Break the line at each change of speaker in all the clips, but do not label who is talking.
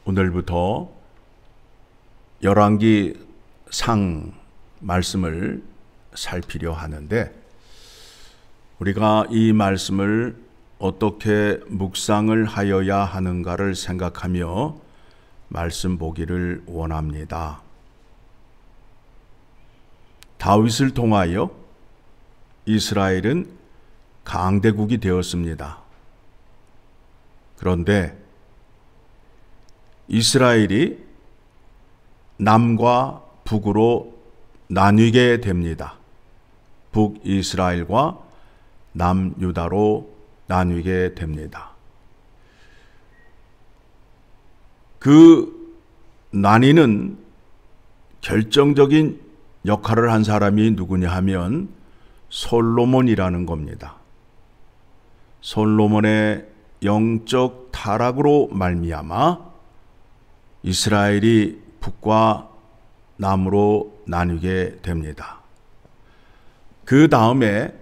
오늘부터 열왕기 상 말씀을 살피려 하는데, 우리가 이 말씀을 어떻게 묵상을 하여야 하는가를 생각하며 말씀 보기를 원합니다. 다윗을 통하여 이스라엘은 강대국이 되었습니다. 그런데 이스라엘이 남과 북으로 나뉘게 됩니다. 북이스라엘과 남유다로 나뉘게 됩니다. 그 나뉘는 결정적인 역할을 한 사람이 누구냐 하면 솔로몬이라는 겁니다. 솔로몬의 영적 타락으로 말미암아 이스라엘이 북과 남으로 나뉘게 됩니다. 그 다음에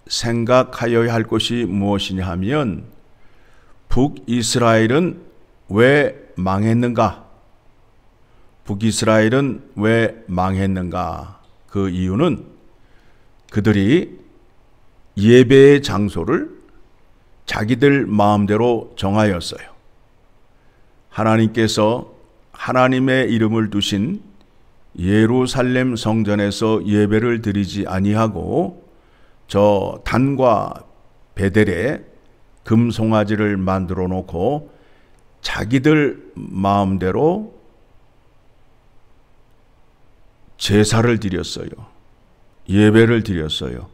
생각하여야 할 것이 무엇이냐 하면, 북이스라엘은 왜 망했는가? 북이스라엘은 왜 망했는가? 그 이유는 그들이 예배의 장소를 자기들 마음대로 정하였어요. 하나님께서 하나님의 이름을 두신 예루살렘 성전에서 예배를 드리지 아니하고 저 단과 베델에 금송아지를 만들어 놓고 자기들 마음대로 제사를 드렸어요. 예배를 드렸어요.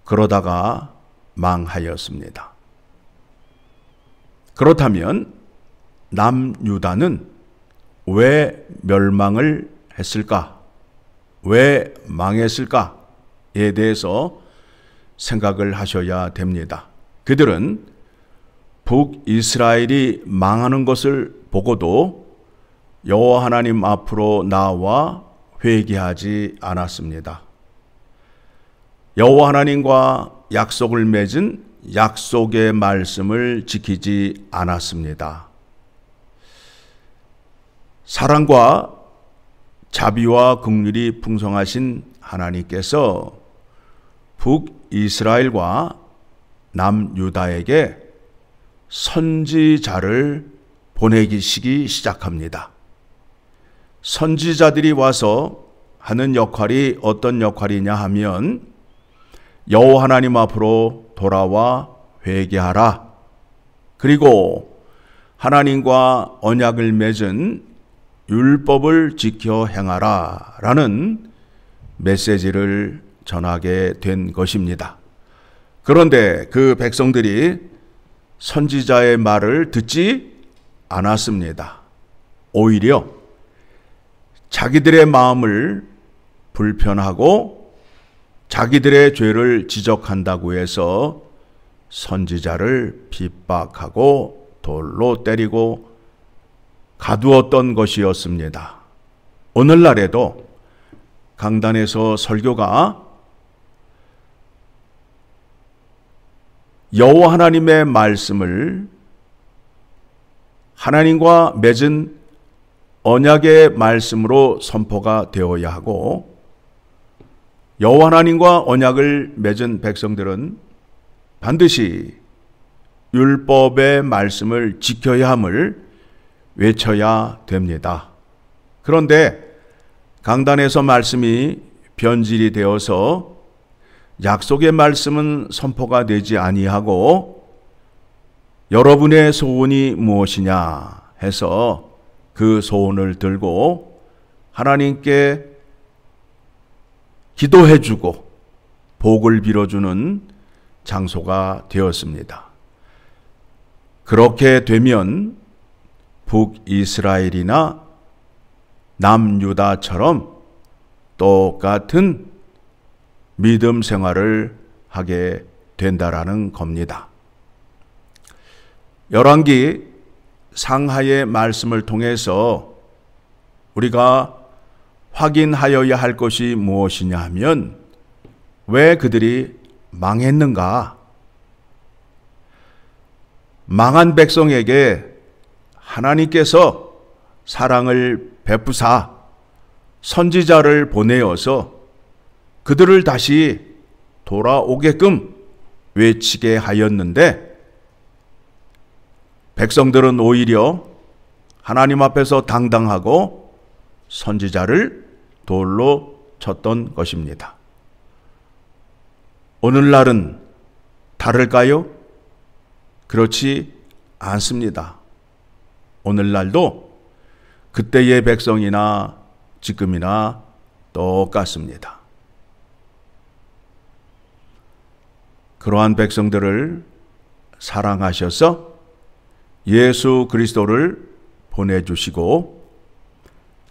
그러다가 망하였습니다. 그렇다면 남유다는 왜 멸망을 했을까? 왜 망했을까에 대해서 생각을 하셔야 됩니다. 그들은 북이스라엘이 망하는 것을 보고도 여호와 하나님 앞으로 나와 회개하지 않았습니다. 여호와 하나님과 약속을 맺은 약속의 말씀을 지키지 않았습니다. 사랑과 자비와 긍휼이 풍성하신 하나님께서 북이스라엘과 남유다에게 선지자를 보내시기 시작합니다. 선지자들이 와서 하는 역할이 어떤 역할이냐 하면, 여호와 하나님 앞으로 돌아와 회개하라. 그리고 하나님과 언약을 맺은 율법을 지켜 행하라 라는 메시지를 전하게 된 것입니다. 그런데 그 백성들이 선지자의 말을 듣지 않았습니다. 오히려 자기들의 마음을 불편하고 자기들의 죄를 지적한다고 해서 선지자를 핍박하고 돌로 때리고 가두었던 것이었습니다. 오늘날에도 강단에서 설교가 여호와 하나님의 말씀을 하나님과 맺은 언약의 말씀으로 선포가 되어야 하고, 여호와 하나님과 언약을 맺은 백성들은 반드시 율법의 말씀을 지켜야 함을 외쳐야 됩니다. 그런데 강단에서 말씀이 변질이 되어서 약속의 말씀은 선포가 되지 아니하고, 여러분의 소원이 무엇이냐 해서 그 소원을 들고 하나님께 기도해주고 복을 빌어주는 장소가 되었습니다. 그렇게 되면 북이스라엘이나 남유다처럼 똑같은 믿음 생활을 하게 된다라는 겁니다. 열왕기 상하의 말씀을 통해서 우리가 확인하여야 할 것이 무엇이냐 하면, 왜 그들이 망했는가? 망한 백성에게 하나님께서 사랑을 베푸사 선지자를 보내어서 그들을 다시 돌아오게끔 외치게 하였는데, 백성들은 오히려 하나님 앞에서 당당하고 선지자를 돌로 쳤던 것입니다. 오늘날은 다를까요? 그렇지 않습니다. 오늘날도 그때의 백성이나 지금이나 똑같습니다. 그러한 백성들을 사랑하셔서 예수 그리스도를 보내주시고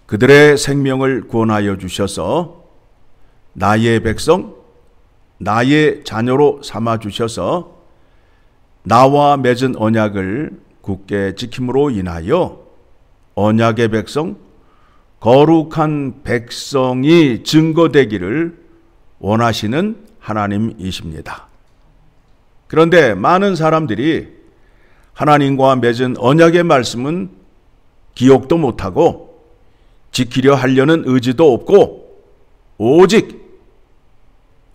그들의 생명을 구원하여 주셔서 나의 백성, 나의 자녀로 삼아주셔서 나와 맺은 언약을 굳게 지킴으로 인하여 언약의 백성, 거룩한 백성이 증거되기를 원하시는 하나님이십니다. 그런데 많은 사람들이 하나님과 맺은 언약의 말씀은 기억도 못하고 지키려 하려는 의지도 없고 오직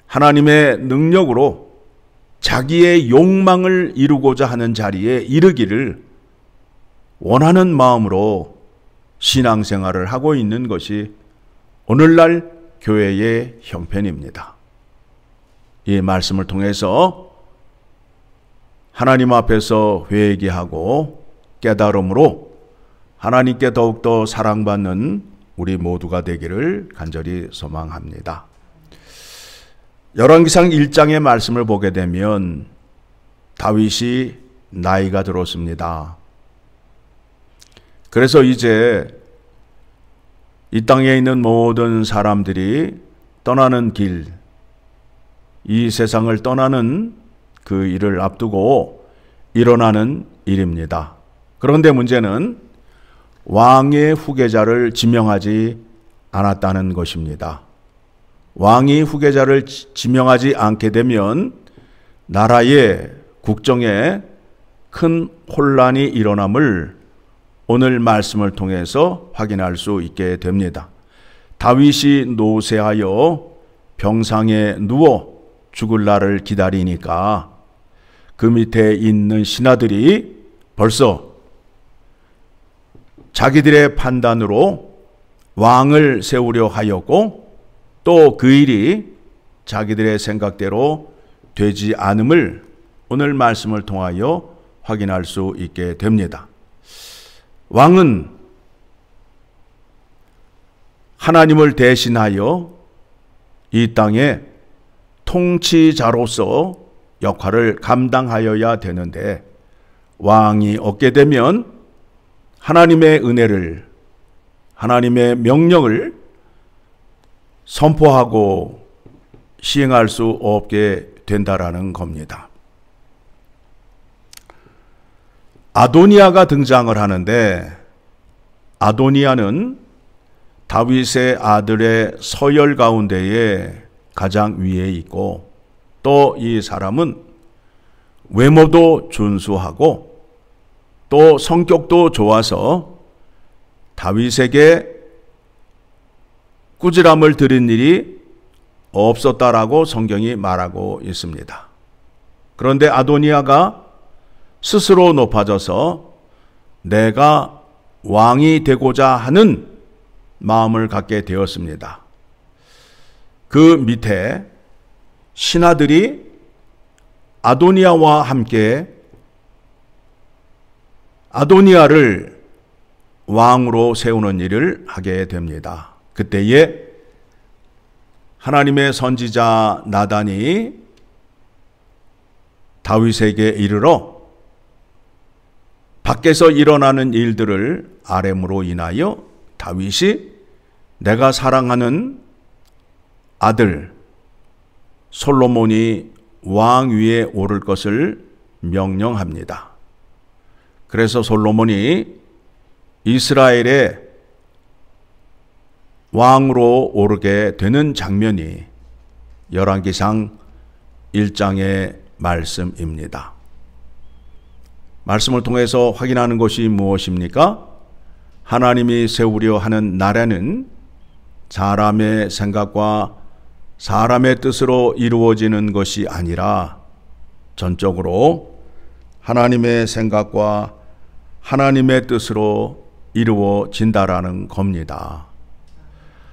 하나님의 능력으로 자기의 욕망을 이루고자 하는 자리에 이르기를 원하는 마음으로 신앙생활을 하고 있는 것이 오늘날 교회의 형편입니다. 이 말씀을 통해서 하나님 앞에서 회개하고 깨달음으로 하나님께 더욱더 사랑받는 우리 모두가 되기를 간절히 소망합니다. 열왕기상 1장의 말씀을 보게 되면 다윗이 나이가 들었습니다. 그래서 이제 이 땅에 있는 모든 사람들이 떠나는 길, 이 세상을 떠나는 그 일을 앞두고 일어나는 일입니다. 그런데 문제는 왕의 후계자를 지명하지 않았다는 것입니다. 왕이 후계자를 지명하지 않게 되면 나라의 국정에 큰 혼란이 일어남을 오늘 말씀을 통해서 확인할 수 있게 됩니다. 다윗이 노쇠하여 병상에 누워 죽을 날을 기다리니까 그 밑에 있는 신하들이 벌써 자기들의 판단으로 왕을 세우려 하였고 또 그 일이 자기들의 생각대로 되지 않음을 오늘 말씀을 통하여 확인할 수 있게 됩니다. 왕은 하나님을 대신하여 이 땅에 통치자로서 역할을 감당하여야 되는데 왕이 없게 되면 하나님의 은혜를, 하나님의 명령을 선포하고 시행할 수 없게 된다라는 겁니다. 아도니아가 등장을 하는데 아도니아는 다윗의 아들의 서열 가운데에 가장 위에 있고 또 이 사람은 외모도 준수하고 또 성격도 좋아서 다윗에게 꾸지람을 들은 일이 없었다라고 성경이 말하고 있습니다. 그런데 아도니아가 스스로 높아져서 내가 왕이 되고자 하는 마음을 갖게 되었습니다. 그 밑에 신하들이 아도니아와 함께 아도니아를 왕으로 세우는 일을 하게 됩니다. 그때에 하나님의 선지자 나단이 다윗에게 이르러 밖에서 일어나는 일들을 아뢰므로 인하여 다윗이 내가 사랑하는 아들 솔로몬이 왕 위에 오를 것을 명령합니다. 그래서 솔로몬이 이스라엘의 왕으로 오르게 되는 장면이 열왕기상 1장의 말씀입니다. 말씀을 통해서 확인하는 것이 무엇입니까? 하나님이 세우려 하는 나라는 사람의 생각과 사람의 뜻으로 이루어지는 것이 아니라 전적으로 하나님의 생각과 하나님의 뜻으로 이루어진다라는 겁니다.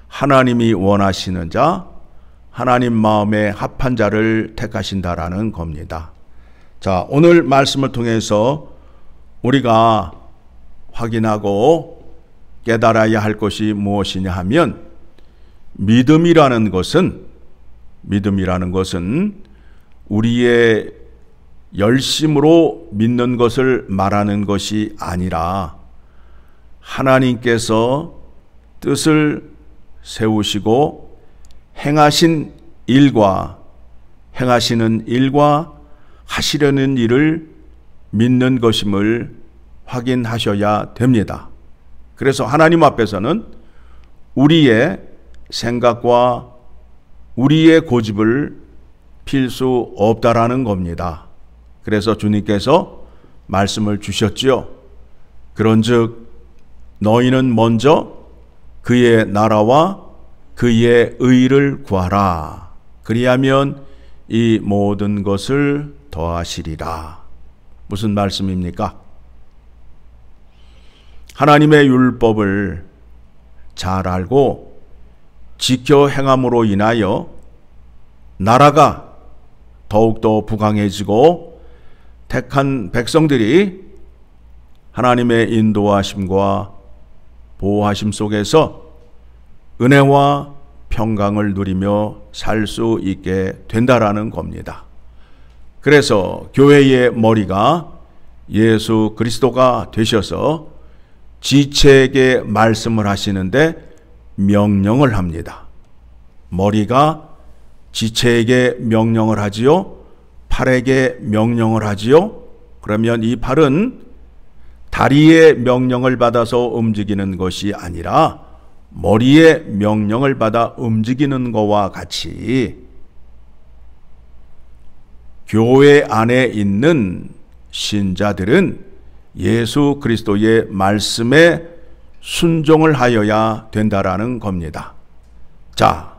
하나님이 원하시는 자, 하나님 마음에 합한 자를 택하신다라는 겁니다. 자, 오늘 말씀을 통해서 우리가 확인하고 깨달아야 할 것이 무엇이냐 하면 믿음이라는 것은 우리의 열심으로 믿는 것을 말하는 것이 아니라 하나님께서 뜻을 세우시고 행하시는 일과 하시려는 일을 믿는 것임을 확인하셔야 됩니다. 그래서 하나님 앞에서는 우리의 생각과 우리의 고집을 필 수 없다라는 겁니다. 그래서 주님께서 말씀을 주셨지요. 그런즉 너희는 먼저 그의 나라와 그의 의를 구하라. 그리하면 이 모든 것을 더하시리라. 무슨 말씀입니까? 하나님의 율법을 잘 알고 지켜 행함으로 인하여 나라가 더욱더 부강해지고 택한 백성들이 하나님의 인도하심과 보호하심 속에서 은혜와 평강을 누리며 살 수 있게 된다라는 겁니다. 그래서 교회의 머리가 예수 그리스도가 되셔서 지체에게 말씀을 하시는데 명령을 합니다. 머리가 지체에게 명령을 하지요. 팔에게 명령을 하지요. 그러면 이 팔은 다리의 명령을 받아서 움직이는 것이 아니라 머리의 명령을 받아 움직이는 것과 같이 교회 안에 있는 신자들은 예수 그리스도의 말씀에 순종을 하여야 된다라는 겁니다. 자,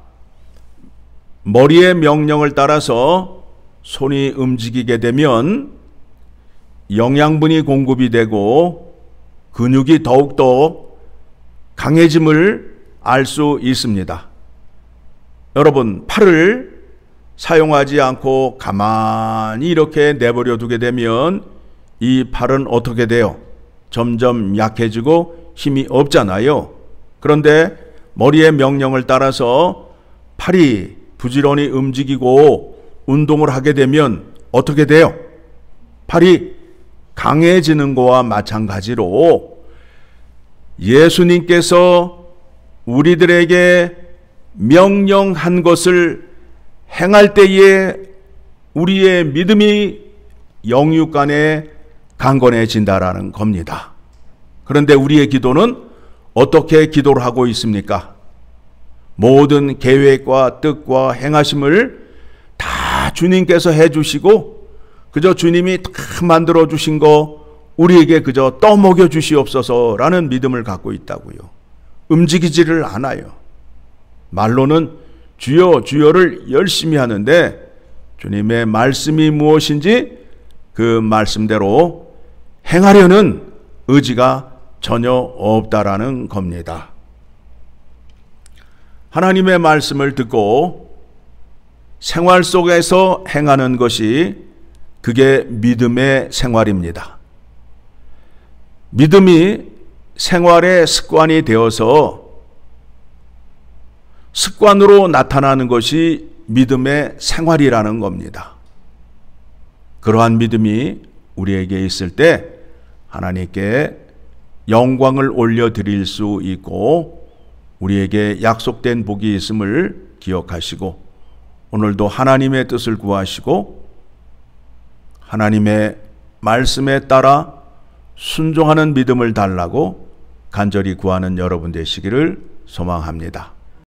머리의 명령을 따라서 손이 움직이게 되면 영양분이 공급이 되고 근육이 더욱더 강해짐을 알 수 있습니다. 여러분, 팔을 사용하지 않고 가만히 이렇게 내버려 두게 되면 이 팔은 어떻게 돼요? 점점 약해지고 힘이 없잖아요. 그런데 머리의 명령을 따라서 팔이 부지런히 움직이고 운동을 하게 되면 어떻게 돼요? 팔이 강해지는 것과 마찬가지로 예수님께서 우리들에게 명령한 것을 행할 때에 우리의 믿음이 영육간에 강건해진다라는 겁니다. 그런데 우리의 기도는 어떻게 기도를 하고 있습니까? 모든 계획과 뜻과 행하심을 다 주님께서 해주시고 그저 주님이 다 만들어 주신 거 우리에게 그저 떠먹여 주시옵소서라는 믿음을 갖고 있다고요. 움직이지를 않아요. 말로는 주여 주여를 열심히 하는데 주님의 말씀이 무엇인지 그 말씀대로 행하려는 의지가 전혀 없다라는 겁니다. 하나님의 말씀을 듣고 생활 속에서 행하는 것이 그게 믿음의 생활입니다. 믿음이 생활의 습관이 되어서 습관으로 나타나는 것이 믿음의 생활이라는 겁니다. 그러한 믿음이 우리에게 있을 때 하나님께 영광을 올려드릴 수 있고 우리에게 약속된 복이 있음을 기억하시고 오늘도 하나님의 뜻을 구하시고 하나님의 말씀에 따라 순종하는 믿음을 달라고 간절히 구하는 여러분 되시기를 소망합니다.